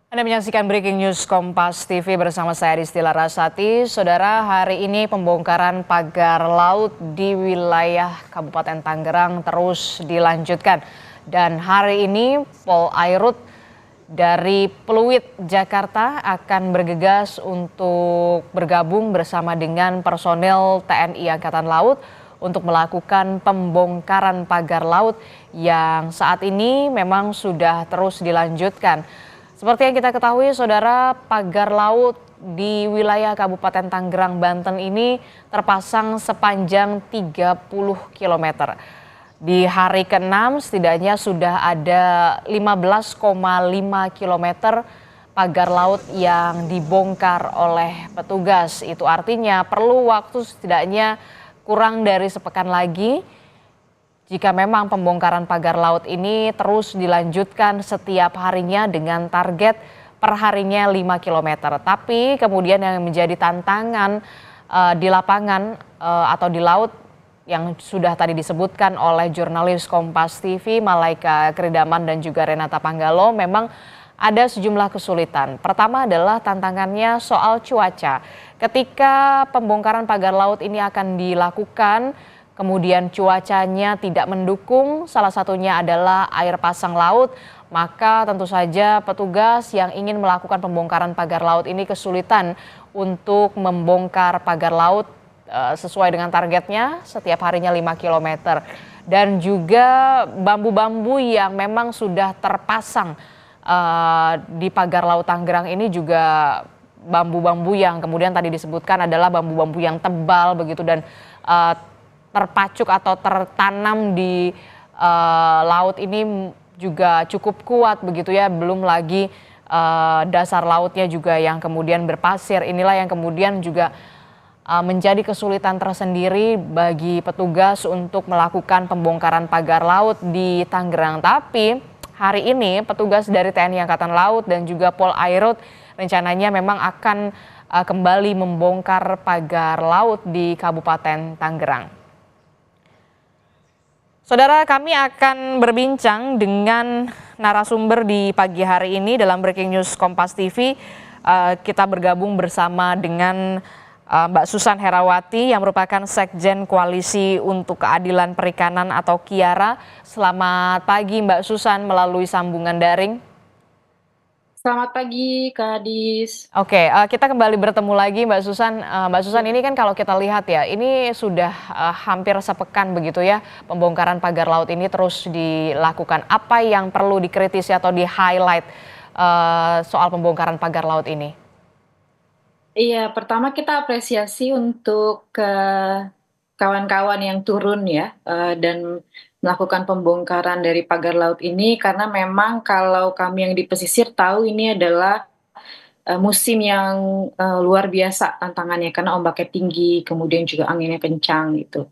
Anda menyaksikan Breaking News Kompas TV bersama saya Disti Larasati. Saudara, hari ini pembongkaran pagar laut di wilayah Kabupaten Tangerang terus dilanjutkan. Dan hari ini Polairut dari Pluit, Jakarta akan bergegas untuk bergabung bersama dengan personel TNI Angkatan Laut untuk melakukan pembongkaran pagar laut yang saat ini memang sudah terus dilanjutkan. Seperti yang kita ketahui, saudara, pagar laut di wilayah Kabupaten Tangerang, Banten ini terpasang sepanjang 30 km. Di hari ke-6 setidaknya sudah ada 15,5 km pagar laut yang dibongkar oleh petugas. Itu artinya perlu waktu setidaknya kurang dari sepekan lagi jika memang pembongkaran pagar laut ini terus dilanjutkan setiap harinya dengan target perharinya 5 km. Tapi kemudian yang menjadi tantangan di lapangan atau di laut yang sudah tadi disebutkan oleh jurnalis Kompas TV Malaika Kridaman dan juga Renata Panggalo, memang ada sejumlah kesulitan. Pertama adalah tantangannya soal cuaca. Ketika pembongkaran pagar laut ini akan dilakukan, kemudian cuacanya tidak mendukung, salah satunya adalah air pasang laut, maka tentu saja petugas yang ingin melakukan pembongkaran pagar laut ini kesulitan untuk membongkar pagar laut sesuai dengan targetnya setiap harinya 5 km. Dan juga bambu-bambu yang memang sudah terpasang di pagar laut Tangerang ini juga bambu-bambu yang kemudian tadi disebutkan adalah bambu-bambu yang tebal begitu dan terpacuk atau tertanam di laut ini juga cukup kuat begitu ya, belum lagi dasar lautnya juga yang kemudian berpasir. Inilah yang kemudian juga menjadi kesulitan tersendiri bagi petugas untuk melakukan pembongkaran pagar laut di Tangerang. Tapi hari ini petugas dari TNI Angkatan Laut dan juga Polairut rencananya memang akan kembali membongkar pagar laut di Kabupaten Tangerang. Saudara, kami akan berbincang dengan narasumber di pagi hari ini dalam Breaking News Kompas TV. Kita bergabung bersama dengan Mbak Susan Herawati yang merupakan Sekjen Koalisi untuk Keadilan Perikanan atau KIARA. Selamat pagi Mbak Susan melalui sambungan daring. Selamat pagi, Kak Dis. Oke, kita kembali bertemu lagi Mbak Susan. Mbak Susan, ini kan kalau kita lihat ya, ini sudah hampir sepekan begitu ya, pembongkaran pagar laut ini terus dilakukan. Apa yang perlu dikritisi atau di-highlight soal pembongkaran pagar laut ini? Iya, pertama kita apresiasi untuk kawan-kawan yang turun ya, dan melakukan pembongkaran dari pagar laut ini karena memang kalau kami yang di pesisir tahu ini adalah musim yang luar biasa tantangannya karena ombaknya tinggi, kemudian juga anginnya kencang gitu.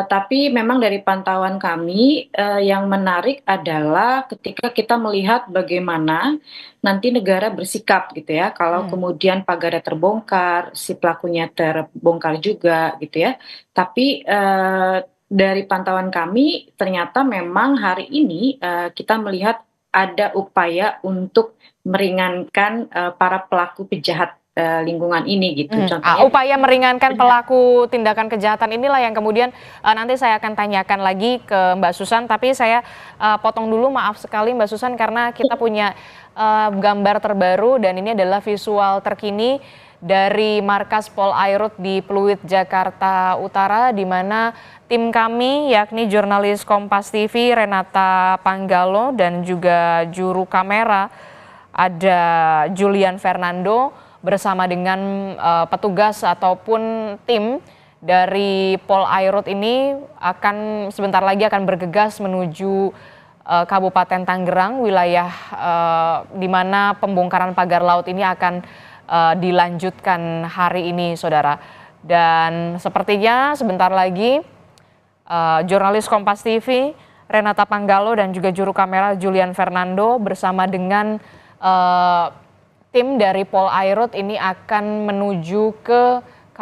Tapi memang dari pantauan kami, yang menarik adalah ketika kita melihat bagaimana nanti negara bersikap gitu ya, kalau kemudian pagarnya terbongkar, si pelakunya terbongkar juga gitu ya. Tapi, dari pantauan kami ternyata memang hari ini, kita melihat ada upaya untuk meringankan, para pelaku pejahat, lingkungan ini gitu. Contohnya Upaya meringankan pelaku tindakan kejahatan inilah yang kemudian nanti saya akan tanyakan lagi ke Mbak Susan, tapi saya potong dulu, maaf sekali Mbak Susan karena kita punya gambar terbaru dan ini adalah visual terkini dari markas Polairut di Pluit, Jakarta Utara, di mana tim kami yakni jurnalis Kompas TV Renata Panggalo dan juga juru kamera ada Julian Fernando bersama dengan petugas ataupun tim dari Polairut ini akan sebentar lagi akan bergegas menuju Kabupaten Tangerang, wilayah di mana pembongkaran pagar laut ini akan dilanjutkan hari ini, saudara. Dan sepertinya sebentar lagi jurnalis Kompas TV Renata Panggalo dan juga juru kamera Julian Fernando bersama dengan tim dari Polairut ini akan menuju ke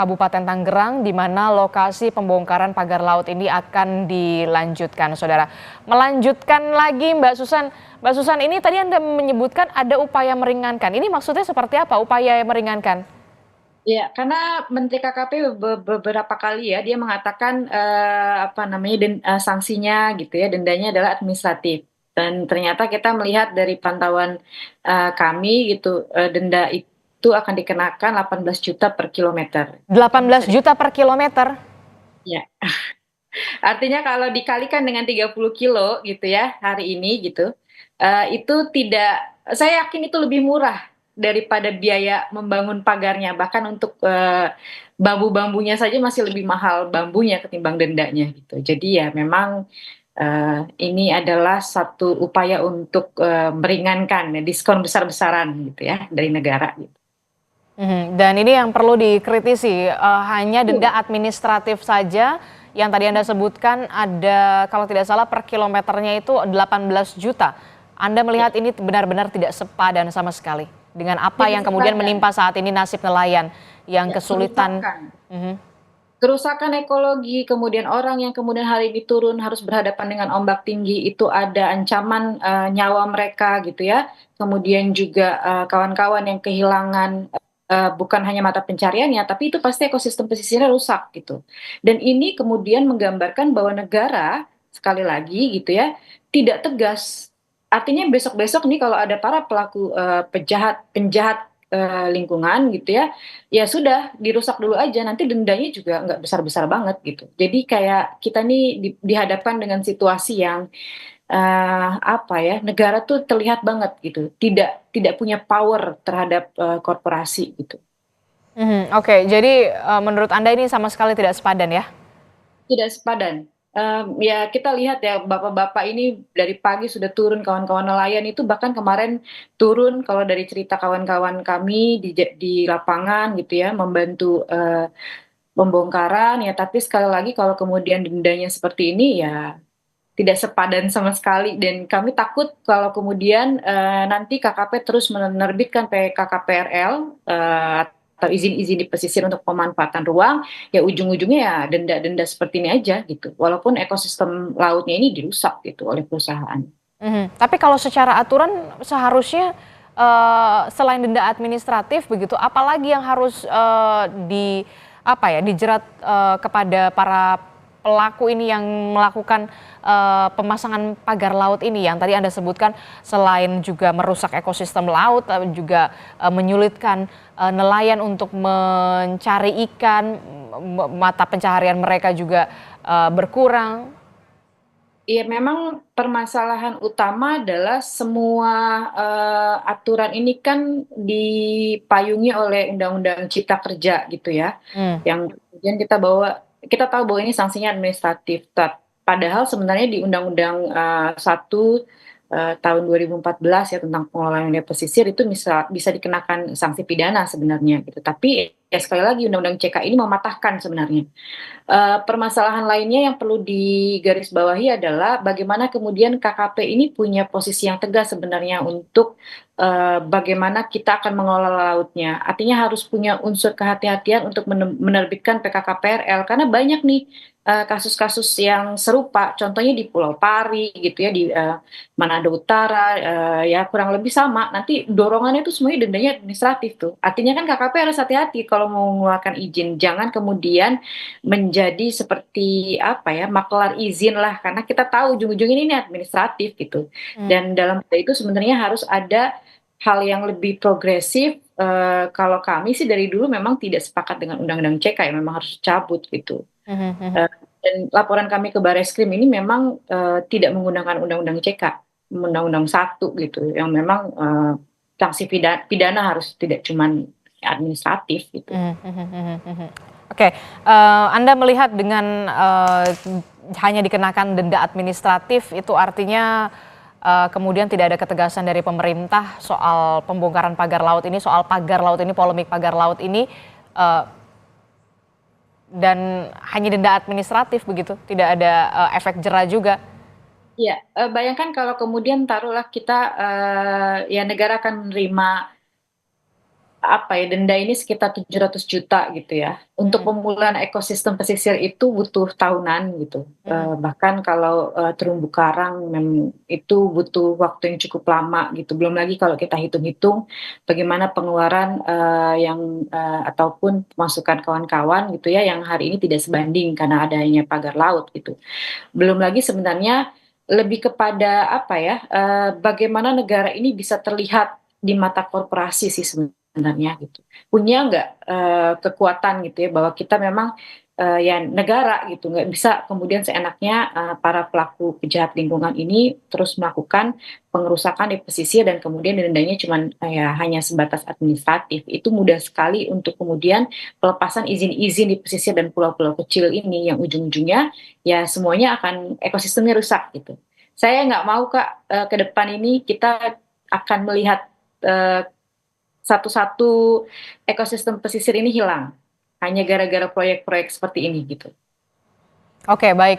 Kabupaten Tangerang, di mana lokasi pembongkaran pagar laut ini akan dilanjutkan, Saudara. Melanjutkan lagi, Mbak Susan. Mbak Susan, ini tadi Anda menyebutkan ada upaya meringankan. Ini maksudnya seperti apa upaya yang meringankan? Ya, karena Menteri KKP beberapa kali ya, dia mengatakan, apa namanya, sanksinya gitu ya, dendanya adalah administratif. Dan ternyata kita melihat dari pantauan, kami gitu, denda itu akan dikenakan 18 juta per kilometer. Mungkin bisa 18 juta per kilometer? ya, artinya kalau dikalikan dengan 30 kilo gitu ya, hari ini gitu, itu tidak, saya yakin itu lebih murah daripada biaya membangun pagarnya, bahkan untuk, bambu-bambunya saja masih lebih mahal bambunya ketimbang dendanya gitu. Jadi ya memang, ini adalah satu upaya untuk, meringankan ya, diskon besar-besaran gitu ya dari negara gitu. Dan ini yang perlu dikritisi, hanya denda administratif saja yang tadi Anda sebutkan ada kalau tidak salah per kilometernya itu 18 juta. Anda melihat ini benar-benar tidak sepadan sama sekali dengan apa Tidak yang kemudian sepadan, menimpa saat ini nasib nelayan yang ya, kesulitan. Mhm. kerusakan ekologi, kemudian orang yang kemudian hari ini turun harus berhadapan dengan ombak tinggi, itu ada ancaman, nyawa mereka gitu ya. Kemudian juga, kawan-kawan yang kehilangan, bukan hanya mata pencariannya, tapi itu pasti ekosistem pesisirnya rusak gitu. Dan ini kemudian menggambarkan bahwa negara, sekali lagi gitu ya, tidak tegas. Artinya besok-besok nih kalau ada para pelaku, penjahat, lingkungan gitu ya, ya sudah, dirusak dulu aja, nanti dendanya juga nggak besar-besar banget gitu. Jadi kayak kita nih dihadapkan dengan situasi yang, apa ya, negara tuh terlihat banget gitu, tidak tidak punya power terhadap, korporasi gitu. Oke, jadi, menurut Anda ini sama sekali tidak sepadan ya? Tidak sepadan. Ya kita lihat ya bapak-bapak ini dari pagi sudah turun, kawan-kawan nelayan itu bahkan kemarin turun kalau dari cerita kawan-kawan kami di lapangan gitu ya, membantu, pembongkaran ya, tapi sekali lagi kalau kemudian dendanya seperti ini ya tidak sepadan sama sekali, dan kami takut kalau kemudian, nanti KKP terus menerbitkan PKKPRL, atau izin-izin di pesisir untuk pemanfaatan ruang, ya ujung-ujungnya ya denda-denda seperti ini aja gitu, walaupun ekosistem lautnya ini dirusak gitu oleh perusahaan. Tapi kalau secara aturan seharusnya, selain denda administratif begitu, apalagi yang harus, apa ya, dijerat, kepada para pelaku ini yang melakukan, pemasangan pagar laut ini yang tadi Anda sebutkan selain juga merusak ekosistem laut, tapi juga, menyulitkan, nelayan untuk mencari ikan, mata pencaharian mereka juga, berkurang. Iya, memang permasalahan utama adalah semua, aturan ini kan dipayungi oleh Undang-Undang Cipta Kerja gitu ya, Mmm. yang kemudian kita tahu bahwa ini sanksinya administratif, padahal sebenarnya di Undang-Undang, 1, tahun 2014 ya tentang pengelolaan wilayah pesisir itu bisa bisa dikenakan sanksi pidana sebenarnya gitu, tapi ya sekali lagi Undang-Undang CK ini mematahkan sebenarnya. Permasalahan lainnya yang perlu digarisbawahi adalah bagaimana kemudian KKP ini punya posisi yang tegas sebenarnya untuk, bagaimana kita akan mengelola lautnya. Artinya harus punya unsur kehati-hatian untuk menerbitkan PKKPRL karena banyak nih, kasus-kasus yang serupa, contohnya di Pulau Pari gitu ya, di, Manado Utara, ya kurang lebih sama, nanti dorongannya itu semuanya dendanya administratif tuh. Artinya kan KKP harus hati-hati kalau mau mengeluarkan izin, jangan kemudian menjadi seperti apa ya, maklar izin lah, karena kita tahu ujung-ujungnya ini administratif gitu. Mmm. Dan dalam hal itu sebenarnya harus ada hal yang lebih progresif, kalau kami sih dari dulu memang tidak sepakat dengan Undang-Undang CK ya, memang harus dicabut gitu. Mhm, mhm. Eee, dan laporan kami ke Barreskrim ini memang, tidak menggunakan Undang-Undang CK, Undang-Undang 1 gitu, yang memang, sanksi pidana harus tidak cuman administratif gitu. Mhm, mhm, mhm, mhm. Oke, Anda melihat dengan, hanya dikenakan denda administratif itu artinya, kemudian tidak ada ketegasan dari pemerintah soal pembongkaran pagar laut ini, soal pagar laut ini, polemik pagar laut ini, eee, dan hanya denda administratif begitu, tidak ada, efek jera juga? Iya, bayangkan kalau kemudian taruhlah kita, ya negara akan menerima apa ya, denda ini sekitar 700 juta gitu ya. Untuk Mhm, pemulihan ekosistem pesisir itu butuh tahunan gitu, mhm, bahkan kalau, terumbu karang itu butuh waktu yang cukup lama gitu, belum lagi kalau kita hitung-hitung bagaimana pengeluaran, ataupun pemasukan kawan-kawan gitu ya, yang hari ini tidak sebanding karena adanya pagar laut gitu. Belum lagi sebenarnya lebih kepada apa ya, bagaimana negara ini bisa terlihat di mata korporasi sih sebenarnya gitu. Punya nggak, kekuatan gitu ya bahwa kita memang, ya negara gitu, nggak bisa kemudian seenaknya, para pelaku pejahat lingkungan ini terus melakukan pengerusakan di pesisir dan kemudian dendanya cuman, ya hanya sebatas administratif. Itu mudah sekali untuk kemudian pelepasan izin-izin di pesisir dan pulau-pulau kecil ini yang ujung-ujungnya ya semuanya akan ekosistemnya rusak gitu. Saya nggak mau Kak, ke depan ini kita akan melihat, eee, satu-satu ekosistem pesisir ini hilang, hanya gara-gara proyek-proyek seperti ini gitu. oke baik.